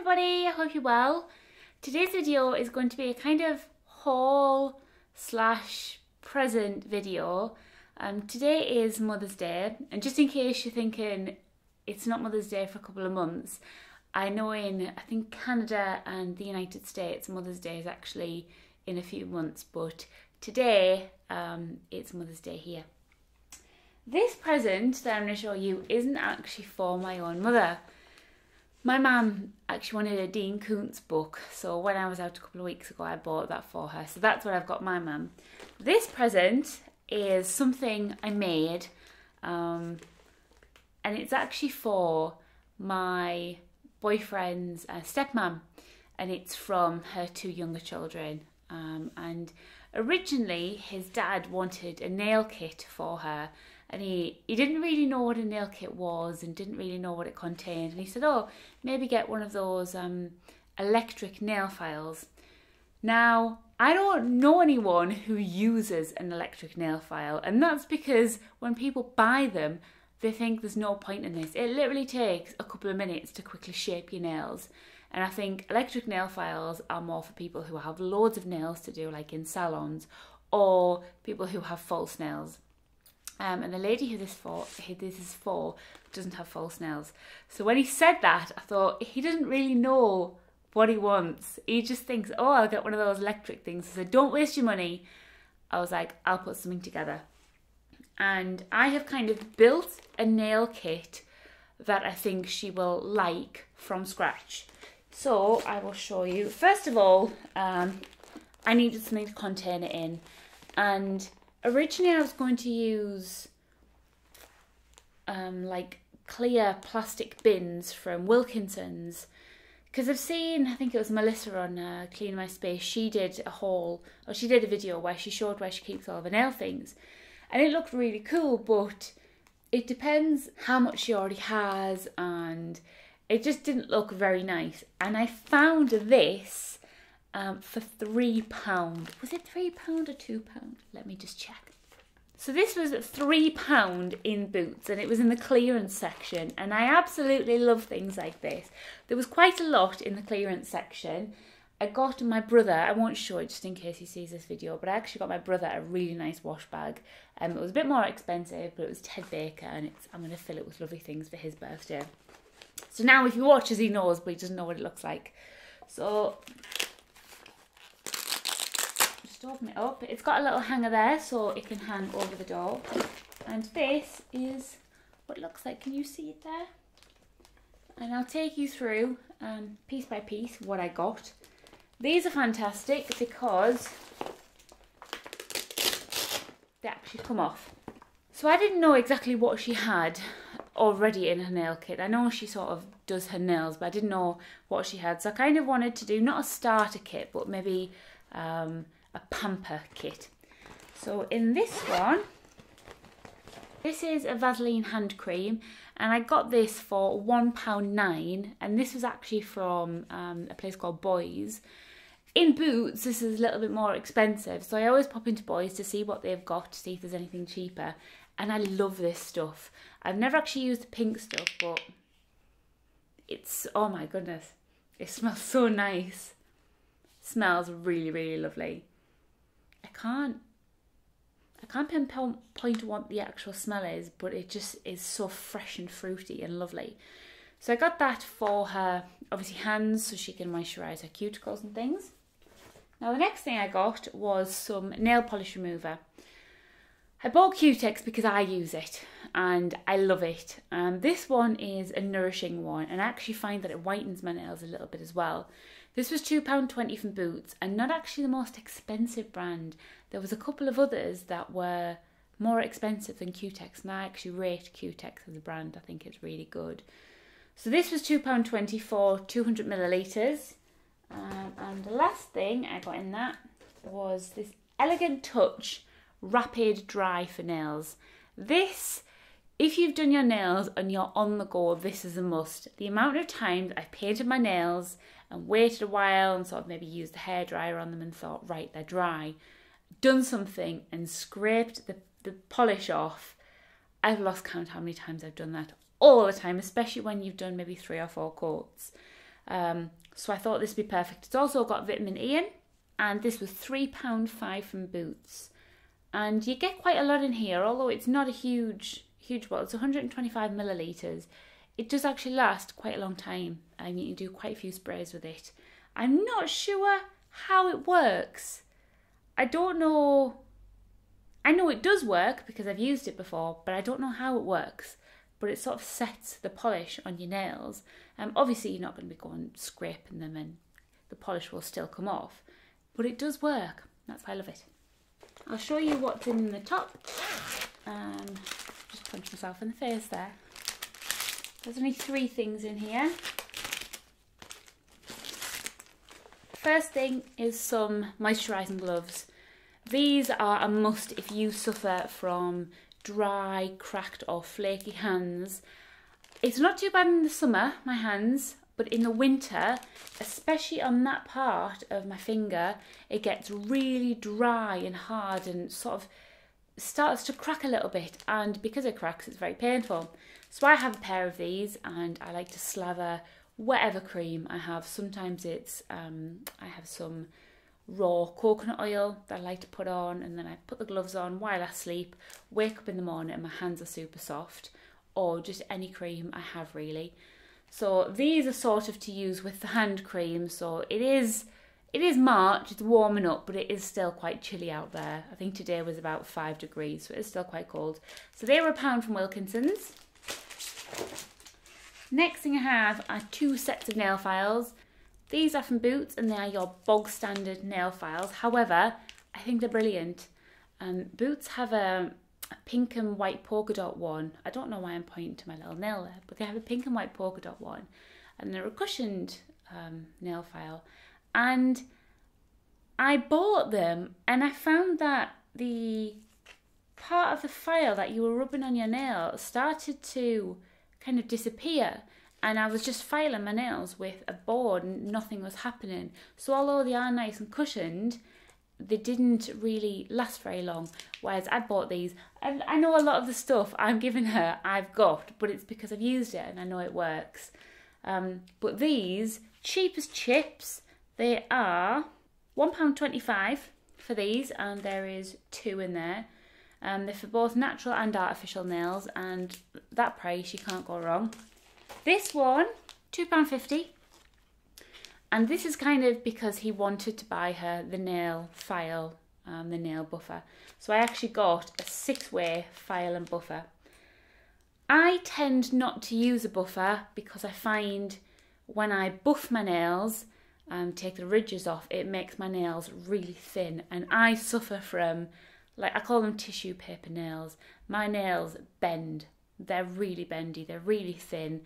everybody, I hope you're well. Today's video is going to be a kind of haul slash present video. Today is Mother's Day, and just in case you're thinking it's not Mother's Day for a couple of months, I know I think Canada and the United States, Mother's Day is actually in a few months, but today it's Mother's Day here. This present that I'm going to show you isn't actually for my own mother. My mum actually wanted a Dean Koontz book, so when I was out a couple of weeks ago I bought that for her, so that's what I've got my mum. This present is something I made, and it's actually for my boyfriend's stepmom, and it's from her two younger children. And originally his dad wanted a nail kit for her, and he didn't really know what a nail kit was and didn't really know what it contained, and he said, oh, maybe get one of those electric nail files. Now, I don't know anyone who uses an electric nail file, and that's because when people buy them, they think there's no point in this. It literally takes a couple of minutes to quickly shape your nails. And I think electric nail files are more for people who have loads of nails to do, like in salons, or people who have false nails. And the lady who this is for doesn't have false nails. So when he said that, I thought, he doesn't really know what he wants. He just thinks, oh, I'll get one of those electric things. I said, don't waste your money. I was like, I'll put something together. And I have kind of built a nail kit that I think she will like from scratch. So I will show you. First of all, I needed something to contain it in. And originally I was going to use like clear plastic bins from Wilkinson's, because I've seen, I think it was Melissa on Clean My Space, she did a video where she showed where she keeps all of her nail things, and it looked really cool, but it depends how much she already has, and it just didn't look very nice. And I found this for £3. Was it £3 or £2? Let me just check. So this was £3 in Boots, and it was in the clearance section, and I absolutely love things like this. There was quite a lot in the clearance section. I got my brother, I won't show it just in case he sees this video, but I actually got my brother a really nice wash bag. It was a bit more expensive, but it was Ted Baker, and I'm going to fill it with lovely things for his birthday. So now if he watches, he knows, but he doesn't know what it looks like. So just open it up. It's got a little hanger there so it can hang over the door. And this is what it looks like. Can you see it there? And I'll take you through piece by piece what I got. These are fantastic because they actually come off. So I didn't know exactly what she had already in her nail kit. I know she sort of does her nails, but I didn't know what she had. So I kind of wanted to do not a starter kit, but maybe a pamper kit. So in this one, this is a Vaseline hand cream, and I got this for £1.09, and this was actually from a place called Boys. In Boots, this is a little bit more expensive, so I always pop into Boys to see what they've got, to see if there's anything cheaper. And I love this stuff. I've never actually used the pink stuff, but it's, oh my goodness, it smells so nice. It smells really, really lovely. I can't pinpoint what the actual smell is, but it just is so fresh and fruity and lovely. So I got that for her, obviously hands, so she can moisturise her cuticles and things. Now the next thing I got was some nail polish remover. I bought Q-Tex because I use it and I love it. This one is a nourishing one, and I actually find that it whitens my nails a little bit as well. This was £2.20 from Boots, and not actually the most expensive brand. There was a couple of others that were more expensive than Q-Tex, and I actually rate Q-Tex as a brand. I think it's really good. So this was £2.20 for 200 millilitres. And the last thing I got in that was this Elegant Touch Rapid Dry for Nails. This, if you've done your nails and you're on the go, this is a must. The amount of times I painted my nails and waited a while and sort of maybe used the hairdryer on them and thought, right, they're dry, done something and scraped the polish off, I've lost count how many times I've done that. All the time, especially when you've done maybe 3 or 4 coats. So I thought this would be perfect. It's also got vitamin E in, and this was £3.5 from Boots. And you get quite a lot in here, although it's not a huge bottle. It's 125 millilitres. It does actually last quite a long time, and you can do quite a few sprays with it. I'm not sure how it works. I don't know. I know it does work because I've used it before, but I don't know how it works. But it sort of sets the polish on your nails. Obviously, you're not going to be going scraping them and the polish will still come off. But it does work. That's why I love it. I'll show you what's in the top. Just punch myself in the face there. There's only 3 things in here. First thing is some moisturising gloves. These are a must if you suffer from dry, cracked or flaky hands. It's not too bad in the summer, my hands, but in the winter, especially on that part of my finger, it gets really dry and hard and sort of starts to crack a little bit, and because it cracks it's very painful. So I have a pair of these and I like to slather whatever cream I have. Sometimes it's, I have some raw coconut oil that I like to put on, and then I put the gloves on while I sleep, wake up in the morning and my hands are super soft, or just any cream I have really. So these are sort of to use with the hand cream. So it is March, it's warming up, but it is still quite chilly out there. I think today was about 5 degrees, so it's still quite cold. So they were £1 from Wilkinson's. Next thing I have are 2 sets of nail files. These are from Boots and they are your bog standard nail files. However, I think they're brilliant. Boots have a pink and white polka dot one. I don't know why I'm pointing to my little nail there, but they have a pink and white polka dot one. And they're a cushioned nail file. And I bought them and I found that the part of the file that you were rubbing on your nail started to kind of disappear. And I was just filing my nails with a board and nothing was happening. So although they are nice and cushioned, they didn't really last very long. Whereas I bought these, and I know a lot of the stuff I'm giving her I've got, but it's because I've used it and I know it works. But these, cheap as chips, they are £1.25 for these, and there is 2 in there. They're for both natural and artificial nails, and that price, you can't go wrong. This one, £2.50, and this is kind of because he wanted to buy her the nail file, the nail buffer. So I actually got a 6-way file and buffer. I tend not to use a buffer because I find when I buff my nails, take the ridges off, it makes my nails really thin, and I suffer from, like, I call them tissue paper nails. My nails bend. They're really bendy, they're really thin.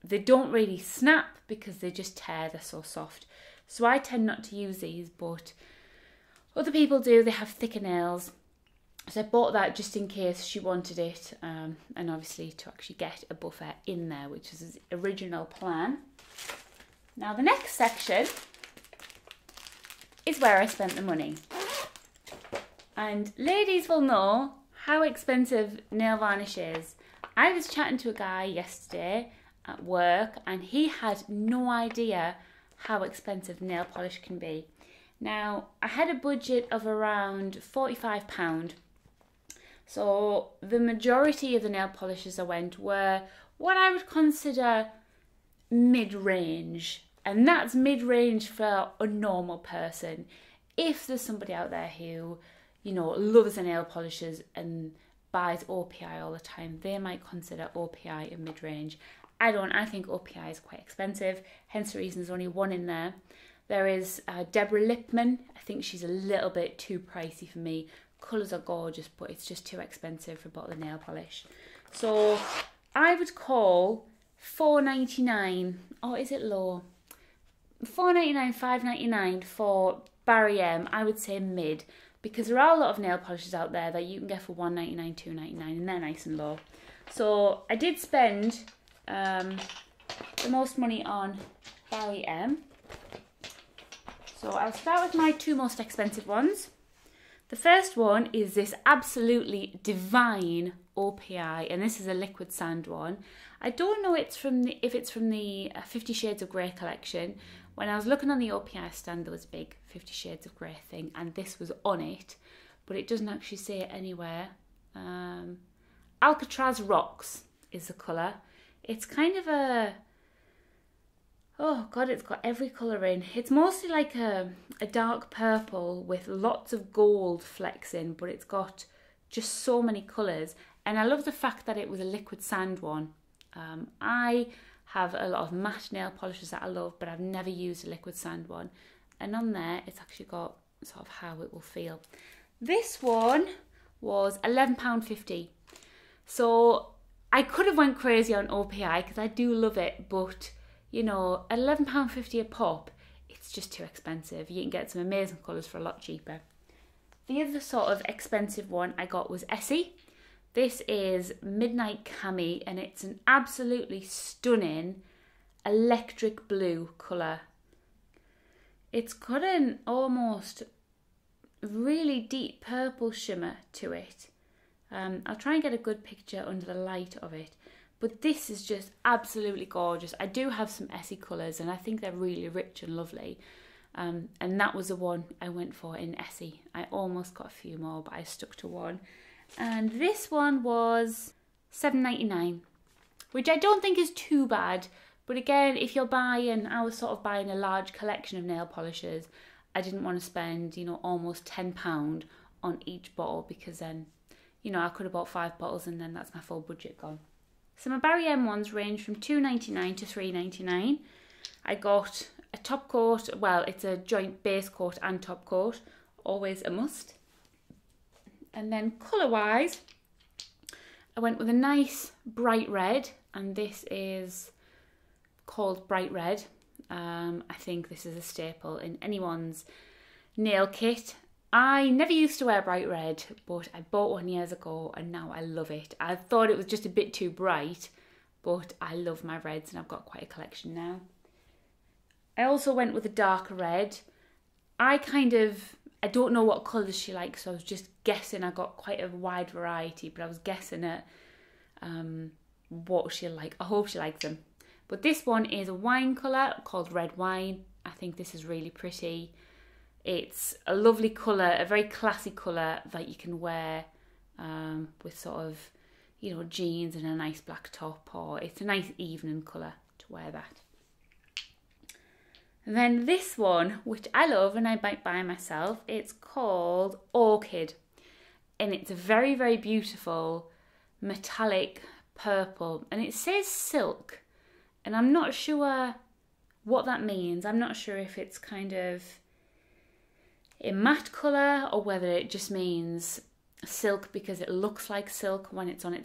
They don't really snap because they just tear, they're so soft. So I tend not to use these, but other people do, they have thicker nails. So I bought that just in case she wanted it, and obviously to actually get a buffer in there, which was his original plan. Now the next section is where I spent the money. And ladies will know how expensive nail varnish is. I was chatting to a guy yesterday at work and he had no idea how expensive nail polish can be. Now, I had a budget of around £45. So the majority of the nail polishes I went were what I would consider mid-range. And that's mid-range for a normal person. If there's somebody out there who, you know, loves the nail polishes and buys OPI all the time, they might consider OPI a mid-range. I don't. I think OPI is quite expensive, hence the reason there's only 1 in there. There is Deborah Lipman. I think she's a little bit too pricey for me. Colours are gorgeous, but it's just too expensive for a bottle of nail polish. So I would call £4.99, or is it low? £4.99, £5.99 for Barry M. I would say mid, because there are a lot of nail polishes out there that you can get for £1.99, £2.99, and they're nice and low. So I did spend the most money on Barry M. So I'll start with my 2 most expensive ones. The first one is this absolutely divine OPI, and this is a liquid sand one. I don't know if it's from the 50 Shades of Grey collection. When I was looking on the OPI stand, there was a big 50 Shades of Grey thing, and this was on it, but it doesn't actually say it anywhere. Alcatraz Rocks is the colour. It's kind of a... Oh God, it's got every colour in. It's mostly like a dark purple with lots of gold flecks in, but it's got just so many colours. And I love the fact that it was a liquid sand one. I have a lot of matte nail polishes that I love, but I've never used a liquid sand one. And on there, it's actually got sort of how it will feel. This one was £11.50. So I could have went crazy on OPI because I do love it, but you know, at £11.50 a pop, it's just too expensive. You can get some amazing colours for a lot cheaper. The other sort of expensive one I got was Essie. This is Midnight Cami, and it's an absolutely stunning electric blue colour. It's got an almost really deep purple shimmer to it. I'll try and get a good picture under the light of it. But this is just absolutely gorgeous. I do have some Essie colours, and I think they're really rich and lovely. And that was the one I went for in Essie. I almost got a few more, but I stuck to one. And this one was £7.99, which I don't think is too bad. But again, if you're buying, I was sort of buying a large collection of nail polishes. I didn't want to spend, you know, almost £10 on each bottle, because then, you know, I could have bought 5 bottles and then that's my full budget gone. So my Barry M ones range from £2.99 to £3.99. I got a top coat, well, it's a joint base coat and top coat, always a must. And then colour-wise, I went with a nice bright red, and this is called Bright Red. I think this is a staple in anyone's nail kit. I never used to wear bright red, but I bought one years ago and now I love it. I thought it was just a bit too bright, but I love my reds and I've got quite a collection now. I also went with a darker red. I don't know what colours she likes, so I was just guessing. I got quite a wide variety, but I was guessing at what she'll like. I hope she likes them. But this one is a wine colour called Red Wine. I think this is really pretty. It's a lovely colour, a very classy colour that you can wear with sort of, you know, jeans and a nice black top, or it's a nice evening colour to wear that. And then this one, which I love and I might buy myself, it's called Orchid. And it's a very, very beautiful metallic purple. And it says silk. And I'm not sure what that means. I'm not sure if it's kind of a matte colour or whether it just means silk because it looks like silk when it's on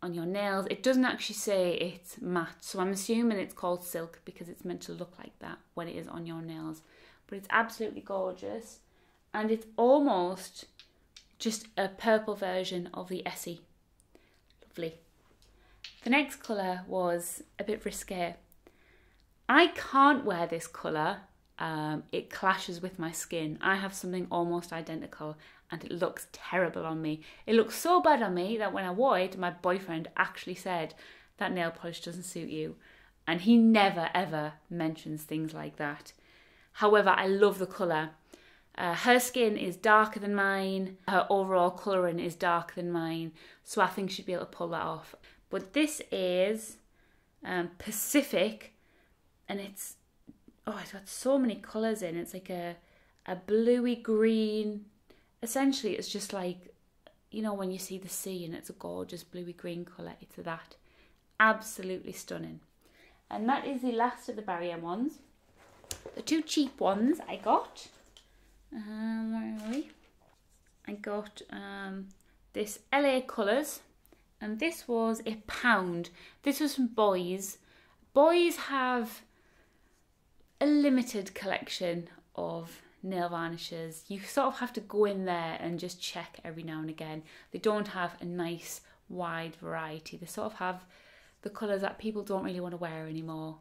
on your nails. It doesn't actually say it's matte, so I'm assuming it's called silk because it's meant to look like that when it is on your nails. But it's absolutely gorgeous, and it's almost just a purple version of the Essie. Lovely. The next colour was a bit risque. I can't wear this colour. It clashes with my skin. I have something almost identical and it looks terrible on me. It looks so bad on me that when I wore it, my boyfriend actually said, that nail polish doesn't suit you. And he never ever mentions things like that. However, I love the colour. Her skin is darker than mine. Her overall colouring is darker than mine. So I think she'd be able to pull that off. But this is Pacific, and it's got so many colours in. It's like a bluey green. Essentially, it's just like, you know, when you see the sea and it's a gorgeous bluey green colour. It's that. Absolutely stunning. And that is the last of the Barry M ones. The two cheap ones I got. Where are we? I got this LA Colours, and this was £1. This was from Boys. Boys have a limited collection of nail varnishes. You sort of have to go in there and just check every now and again. They don't have a nice wide variety. They sort of have the colours that people don't really want to wear anymore.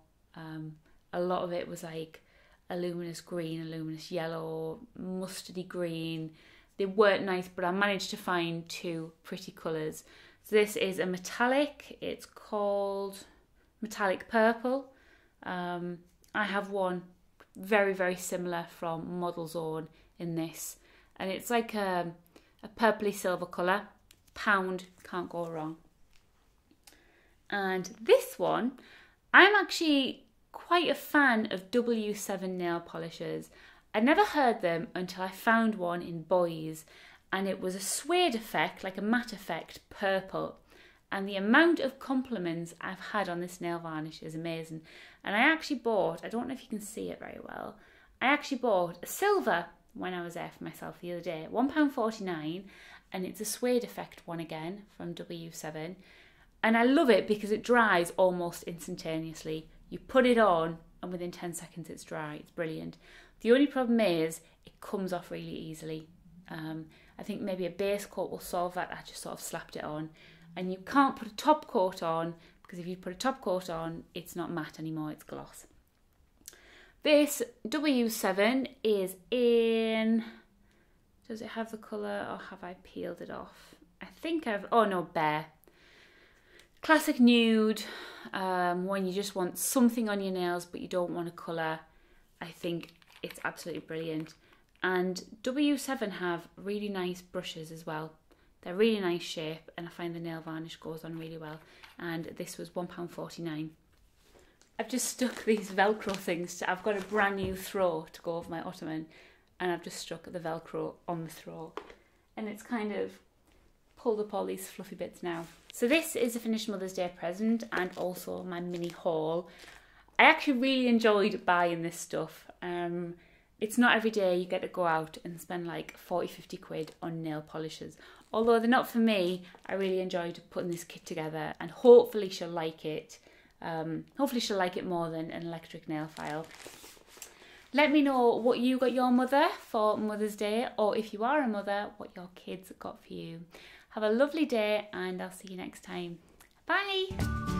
A lot of it was like a luminous green, a luminous yellow, mustardy green. They weren't nice, but I managed to find two pretty colours. So this is a metallic. It's called Metallic Purple. I have one very, very similar from Model Zone in this. And it's like a purpley silver colour. Pound, can't go wrong. And this one, I'm actually quite a fan of W7 nail polishers. I never heard them until I found one in Boys, and it was a suede effect, like a matte effect, purple. And the amount of compliments I've had on this nail varnish is amazing. And I actually bought, I don't know if you can see it very well, I actually bought a silver when I was there for myself the other day, £1.49, and it's a suede effect one again from W7. And I love it because it dries almost instantaneously. You put it on and within 10 seconds it's dry. It's brilliant. The only problem is it comes off really easily. I think maybe a base coat will solve that. I just sort of slapped it on. And you can't put a top coat on, because if you put a top coat on, it's not matte anymore, it's gloss. This W7 is in, does it have the colour or have I peeled it off? I think I've, oh no, Bare. Classic nude, when you just want something on your nails but you don't want a colour. I think it's absolutely brilliant. And W7 have really nice brushes as well. They're really nice shape, and I find the nail varnish goes on really well. And this was £1.49. I've just stuck these Velcro things I've got a brand new throw to go over my ottoman, and I've just stuck the Velcro on the throw. And it's kind of pulled up all these fluffy bits now. So this is a finished Mother's Day present and also my mini haul. I actually really enjoyed buying this stuff. It's not every day you get to go out and spend like 40-50 quid on nail polishers. Although they're not for me, I really enjoyed putting this kit together, and hopefully she'll like it. Hopefully she'll like it more than an electric nail file. Let me know what you got your mother for Mother's Day, or if you are a mother, what your kids got for you. Have a lovely day, and I'll see you next time. Bye!